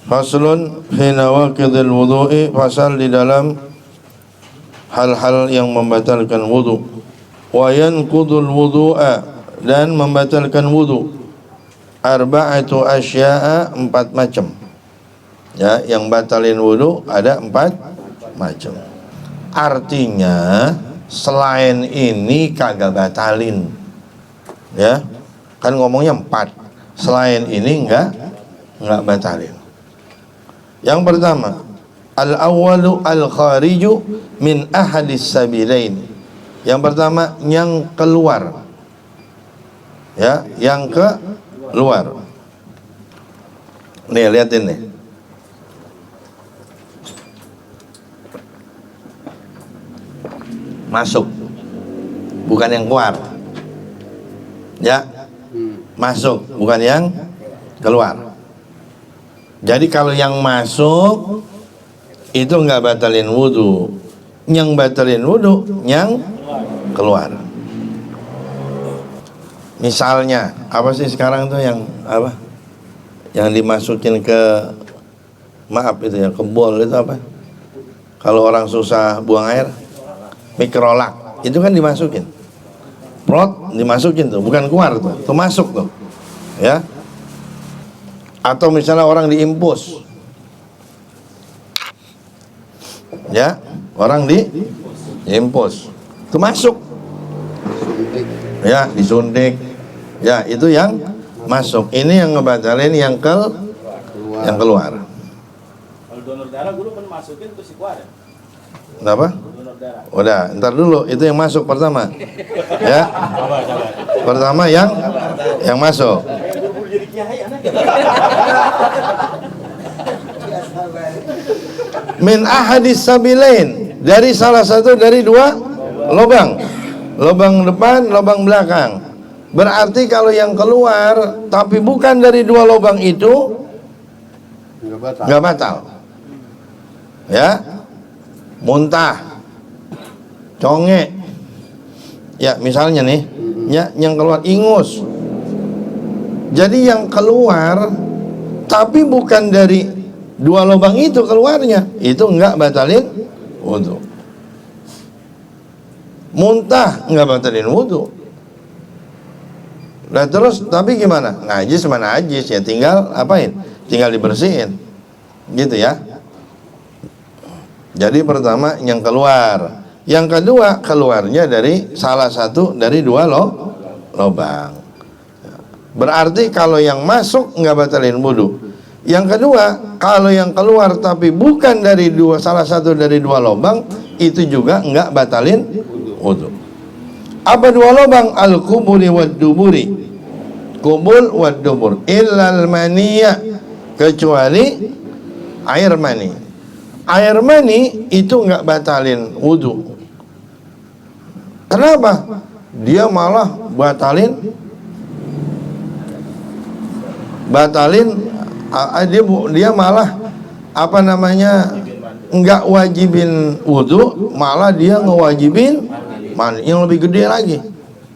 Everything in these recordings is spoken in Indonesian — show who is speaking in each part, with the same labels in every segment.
Speaker 1: Faslun fi nawaqidil wudu'i, fasal di dalam hal-hal yang membatalkan wudu. Wa yanqudul wudu'a, dan membatalkan wudu. Arba'atu asya'a, 4 macam. Ya, yang batalin wudu ada 4 macam. Artinya selain ini kagak batalin. Ya. Kan ngomongnya 4. Selain ini enggak batalin. Yang pertama, al-awwalu al-khariju min ahadis sabilain. Yang pertama, yang keluar. Ya, yang keluar. Nih, lihatin nih. Masuk. Bukan yang keluar. Ya. Masuk, bukan yang keluar. Jadi kalau yang masuk itu enggak batalin wudu. Yang batalin wudu yang keluar. Misalnya, apa sih sekarang tuh yang apa? Yang dimasukin ke, maaf itu ya, ke bol itu apa? Kalau orang susah buang air, mikrolak. Itu kan dimasukin. Prot dimasukin tuh, bukan keluar tuh masuk tuh. Ya. Atau misalnya orang diimpus, ya, orang diimpus, itu masuk, ya, disuntik, ya, itu yang masuk. Ini yang ngebatalin yang keluar.
Speaker 2: Kalau donor darah dulu kan masukin terus keluar ya?
Speaker 1: Kenapa?
Speaker 2: Donor darah.
Speaker 1: Udah, ntar dulu, itu yang masuk pertama, ya, pertama yang masuk. Min ahadis sabilain, dari salah satu dari 2 lubang. Lubang depan, lubang belakang. Berarti kalau yang keluar tapi bukan dari 2 lubang itu enggak batal. Ya. Muntah, conge. Ya, misalnya nih, ya, yang keluar ingus. Jadi yang keluar tapi bukan dari 2 lubang itu keluarnya, itu enggak batalin wudu. Muntah enggak batalin wudu. Nah terus tapi gimana? Najis mana najis, ya tinggal apain? Tinggal dibersihin. Gitu ya. Jadi pertama yang keluar. Yang kedua keluarnya dari salah satu dari 2 lubang. Berarti kalau yang masuk enggak batalin wudu. Yang kedua, kalau yang keluar tapi bukan dari salah satu dari 2 lubang, itu juga enggak batalin wudu. Apa 2 lubang? Al-quburi wad duburi. Kubul wad dubur. Illal maniyya, kecuali air mani. Air mani itu enggak batalin wudu. Kenapa? Dia malah batalin dia malah apa namanya, enggak wajibin wudu, malah dia ngewajibin mani yang lebih gede lagi.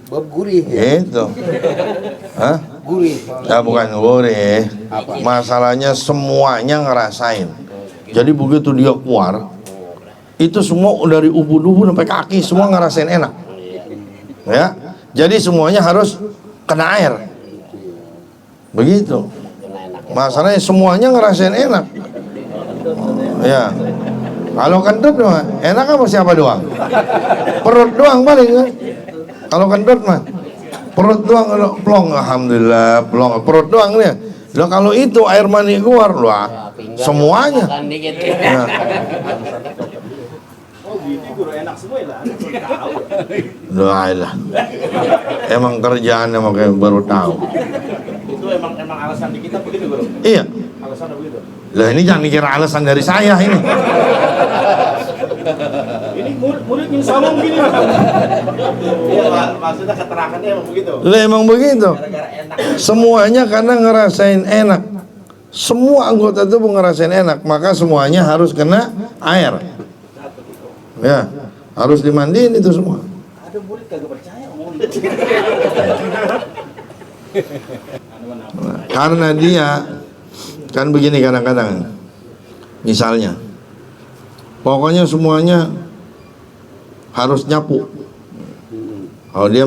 Speaker 3: Bab gurih
Speaker 1: gitu. Hah?
Speaker 3: Gurih.
Speaker 1: Ya bukan gurih. Masalahnya semuanya ngerasain. Jadi begitu dia keluar, itu semua dari ubun-ubun sampai kaki semua ngerasain enak. Ya. Jadi semuanya harus kena air. Begitu. Masalahnya semuanya ngerasain enak. Ya. Kalau kentut mah enak apa siapa doang? Perut doang paling kan. Kalau kentut mah perut doang, plong, alhamdulillah, plong, perut doang nih. Loh kalau itu air mani keluar, lah semuanya. Nah.
Speaker 2: Oh gitu guru, enak semua lah.
Speaker 1: Lah. Emang kerjaan emang kayak baru tahu.
Speaker 2: Itu emang alasan di kita begitu guru.
Speaker 1: Iya.
Speaker 2: Alasannya begitu.
Speaker 1: Lah ini jangan dikira alasan dari saya ini.
Speaker 2: Ini murid yang sama begini. Iya, maksudnya keterangannya emang begitu.
Speaker 1: Lah emang begitu.
Speaker 2: Gara-gara enak.
Speaker 1: Semuanya karena ngerasain enak. Semua anggota tubuh ngerasain enak, maka semuanya harus kena air. Ya, harus dimandiin itu semua.
Speaker 2: Ada murid kagak percaya omong.
Speaker 1: Karena dia Kan begini kadang-kadang, misalnya, pokoknya semuanya harus nyapu. Oh dia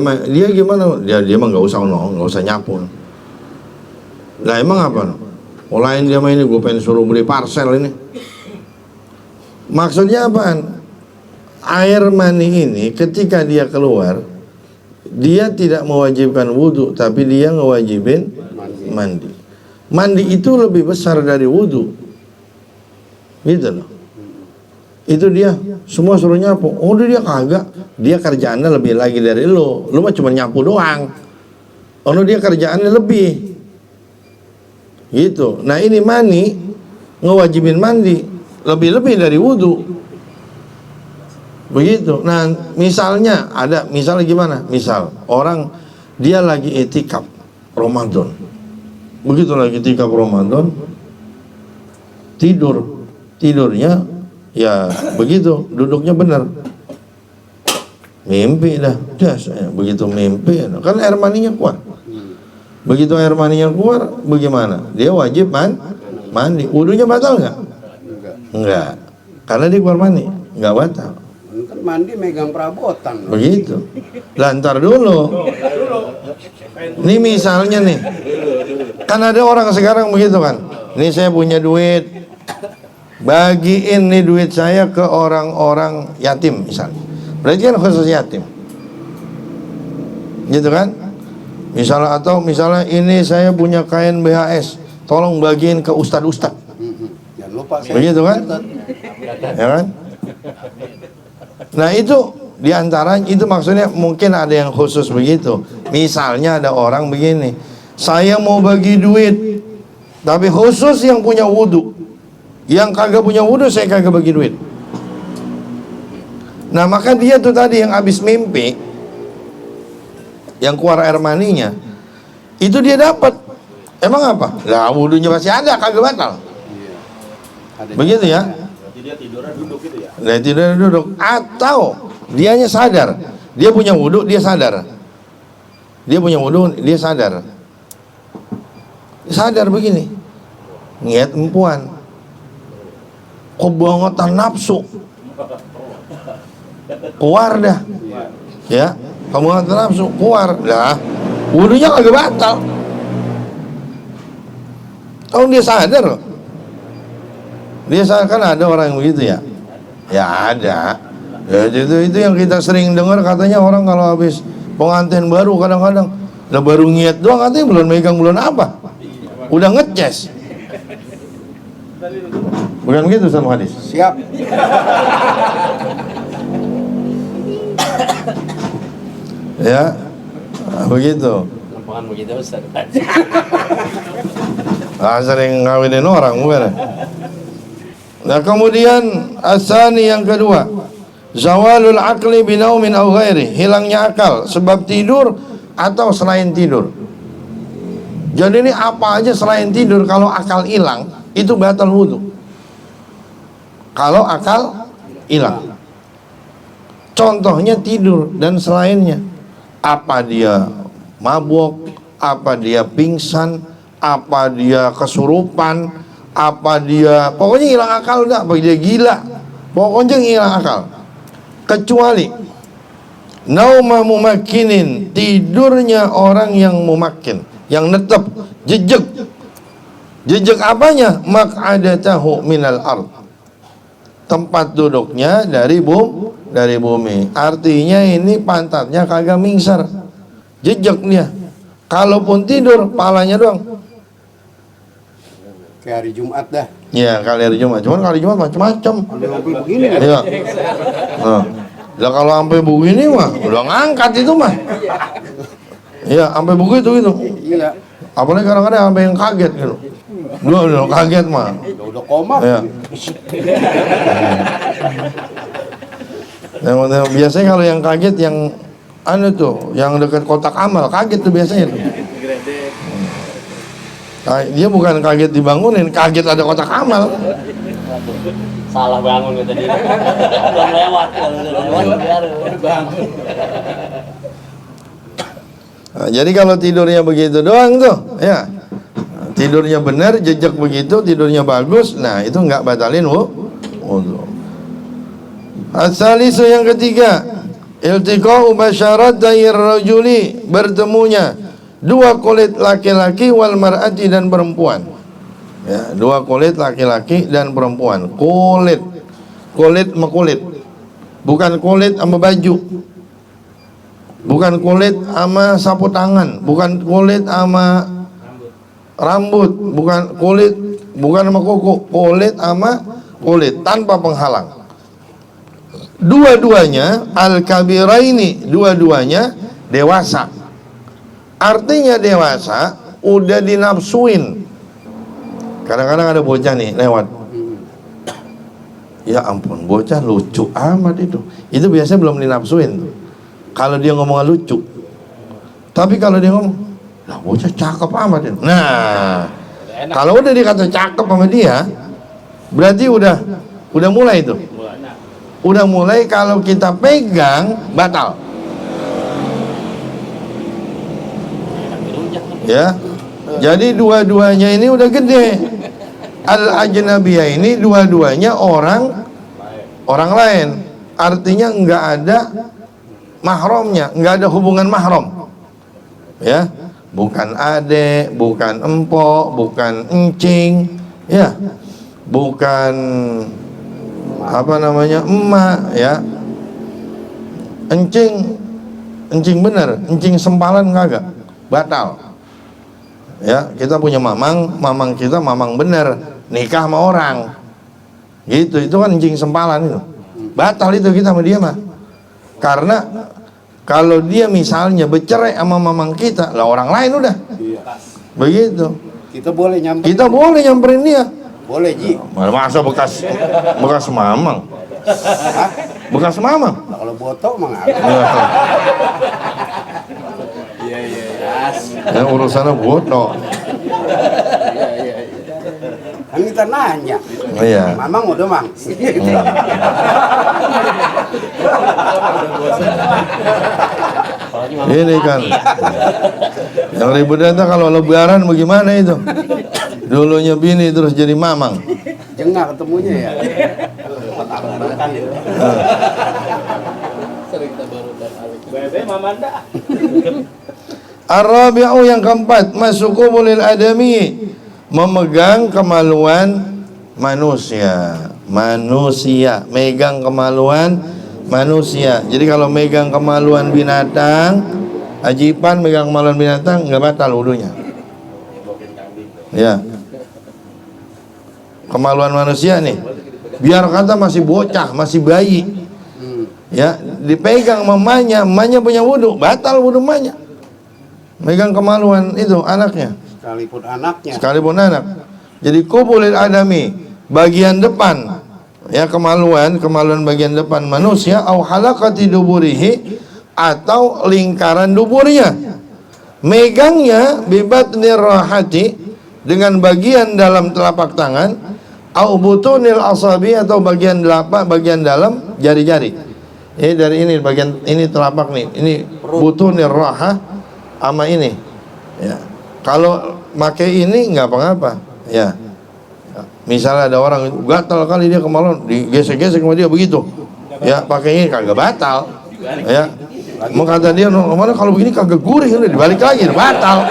Speaker 1: gimana? Dia mah nggak usah nyapu. Lah emang apa? Lain dia mah ini gue pengen suruh beli parcel ini. Maksudnya apaan? Air mani ini ketika dia keluar, dia tidak mewajibkan wudhu, tapi dia ngewajibin mandi. Mandi itu lebih besar dari wudhu, gitu loh. Itu dia semua suruh nyapu. Oh dia kagak, dia kerjaannya lebih lagi dari lo mah cuma nyapu doang. Oh dia kerjaannya lebih, gitu. Nah ini mani ngewajibin mandi lebih dari wudhu. Begitu. Nah, misalnya gimana? Misal orang dia lagi itikaf Ramadan. Begitu lagi itikaf Ramadan, tidurnya ya begitu, duduknya benar. Mimpi dah. Begitu mimpi, kan air maninya kuat. Begitu air maninya keluar, bagaimana? Dia wajib mandi. Wudunya batal nggak? Enggak. Karena dia keluar mani, nggak batal.
Speaker 3: Kan mandi megang perabotan.
Speaker 1: Begitu. Lantar dulu. Ini misalnya nih, kan ada orang sekarang begitu kan. Ini saya punya duit, bagiin nih duit saya ke orang-orang yatim misalnya. Berarti kan khusus yatim, gitu kan? Misalnya ini saya punya kain BHS, tolong bagiin ke ustad-ustad.
Speaker 3: Jangan lupa.
Speaker 1: Begitu kan? Ya kan? Nah itu diantara itu maksudnya mungkin ada yang khusus begitu. Misalnya ada orang begini, saya mau bagi duit, tapi khusus yang punya wudhu, yang kagak punya wudhu saya kagak bagi duit. Nah maka dia tuh tadi yang habis mimpi, yang keluar air maninya, itu dia dapat. Emang apa? Lah wudhunya masih ada, kagak batal. Begitu ya?
Speaker 2: Dia tidurnya duduk gitu ya?
Speaker 1: Nah tidurnya duduk. Atau dianya sadar, dia punya wudhu, dia sadar. Dia punya wudhu, dia sadar. Sadar begini, niat empuan, kebangetan nafsu, keluar dah. Ya, kebangetan nafsu, keluar dah. Wudhunya kagak batal. Tahu dia sadar loh. Dia kan ada orang yang begitu ya? Ya ada. Ya itu yang kita sering dengar, katanya orang kalau habis pengantin baru kadang-kadang udah baru ngiat doang, katanya belum megang belum apa, udah ngeces. Bukan begitu sama hadis?
Speaker 3: Siap.
Speaker 1: Ya, begitu.
Speaker 2: Bukan begitu Ustaz.
Speaker 1: Sering ngawinin orang bukan? Nah kemudian asani yang kedua, zawalul akli binaumin aw ghairi, hilangnya akal sebab tidur atau selain tidur. Jadi ini apa aja selain tidur, kalau akal hilang itu batal wudhu. Kalau akal hilang, contohnya tidur dan selainnya. Apa dia mabuk, apa dia pingsan, apa dia kesurupan, apa dia pokoknya hilang akal, udah apa dia gila, pokoknya hilang akal. Kecuali nauma mumakkinin, tidurnya orang yang mumakkin, yang netep, jejak apanya? Maq'adatahu minal ard, tempat duduknya dari bumi. Artinya ini pantatnya kagak mingsar, jejak dia. Kalaupun tidur, palanya doang.
Speaker 3: Kayak hari Jumat dah.
Speaker 1: Ya kali hari Jumat, cuman kali Jumat macam-macam.
Speaker 3: Sampai begini.
Speaker 1: Iya. Nah, lah kalau sampai begini mah udah ngangkat itu mah. Iya, sampai begitu gitu.
Speaker 3: Iya.
Speaker 1: Apalagi kadang-kadang sampai yang kaget gitu. Udah kaget mah.
Speaker 3: Udah koma.
Speaker 1: Iya. Yang biasanya kalau yang kaget yang tuh, yang dekat kotak amal, kaget tuh biasanya tuh. Dia bukan kaget dibangunin, kaget ada kotak amal.
Speaker 2: Salah bangun gitu tadi. Belum lewat, bangun.
Speaker 1: Nah, jadi kalau tidurnya begitu doang tuh, ya tidurnya benar, jejak begitu, tidurnya bagus, nah itu nggak batalin wudu. Asalisu yang ketiga, iltiqa'u basyaratai rajuli, bertemunya dua kulit laki-laki wal mar'ati dan perempuan. Ya, dua kulit laki-laki dan perempuan. Kulit sama kulit. Bukan kulit sama baju. Bukan kulit sama sapu tangan, bukan kulit sama rambut, bukan kulit, bukan sama kuku, kulit sama kulit tanpa penghalang. Dua-duanya al-kabiraini, dua-duanya dewasa. Artinya dewasa udah dinafsuin. Kadang-kadang ada bocah nih lewat. Ya ampun, bocah lucu amat itu. Itu biasanya belum dinafsuin tuh. Kalau dia ngomong lucu. Tapi kalau dia ngomong, lah bocah cakep amat itu. Nah, kalau udah dikata cakep sama dia, berarti udah mulai itu. Udah mulai kalau kita pegang batal. Ya. Jadi dua-duanya ini udah gede. Al-ajnabiyah ini dua-duanya orang lain. Artinya enggak ada mahramnya, enggak ada hubungan mahram. Ya. Bukan adek, bukan empok, bukan encing, ya. Bukan apa namanya? Emak, ya. Encing bener, encing sempalan kagak. Batal. Ya, kita punya mamang kita mamang bener, nikah sama orang. Gitu, itu kan encing sempalan itu. Batal itu kita sama dia mah. Karena kalau dia misalnya bercerai sama mamang kita, lah orang lain udah. Begitu.
Speaker 3: Kita boleh nyamperin.
Speaker 1: Kita boleh nyamperin dia.
Speaker 3: Boleh, Ji.
Speaker 1: Masa bekas mamang.
Speaker 3: Hah?
Speaker 1: Bekas mamang.
Speaker 3: Nah, kalau botok mah nggak.
Speaker 1: Ya urusannya bodoh.
Speaker 3: Kan kita nanya.
Speaker 1: Iya.
Speaker 3: Mamang udah, Mang.
Speaker 1: Ini kan yang ributnya tuh kalau lebaran bagaimana itu? Dulunya bini terus jadi mamang.
Speaker 3: Jengah ketemunya ya.
Speaker 2: Bebe Mamanda.
Speaker 1: Ar-rabi'u yang keempat, masukubulil adami, memegang kemaluan manusia, megang kemaluan manusia. Jadi kalau megang kemaluan binatang, ajipan megang kemaluan binatang nggak batal wudunya. Ya, kemaluan manusia nih, biar kata masih bocah, masih bayi, ya dipegang mamanya punya wudu, batal wudu mamanya. Megang kemaluan itu anaknya, sekalipun anak. Jadi kubulil adami, bagian depan, ya kemaluan bagian depan manusia, au halaqati duburihi, atau lingkaran duburnya. Megangnya bibatnir rahati, dengan bagian dalam telapak tangan, au butunil asabi, atau bagian dalam jari-jari. Ini dari ini bagian ini telapak nih, ini butunir rahah sama ini, ya. Kalau pakai ini nggak apa-apa, ya. Misalnya ada orang gatal kali dia kemaluan, digesek-gesek sama dia begitu, ya pakai ini kagak batal, ya. Mau kata dia, kemana kalau begini kagak gurih, udah dibalik lagi, batal.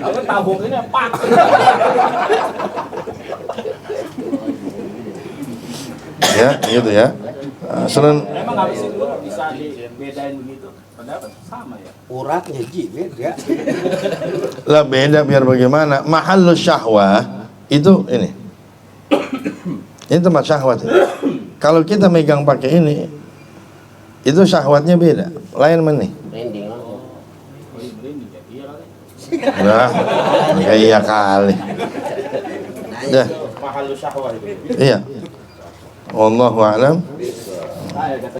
Speaker 2: Aku tabung ini pak.
Speaker 1: Ya, gitu ya. Senen.
Speaker 2: Emang habis itu bisa dibedain begitu? Padahal sama ya.
Speaker 3: Uratnya, Ji, beda.
Speaker 1: Lah beda biar bagaimana? Mahallus syahwah itu ini. Ini tempat syahwat. Kalau kita megang pakai ini, itu syahwatnya beda. Lain mana nih? Nah, iya kali. Dah.
Speaker 2: Mahal syahwat itu.
Speaker 1: Iya. Wallahu a'lam.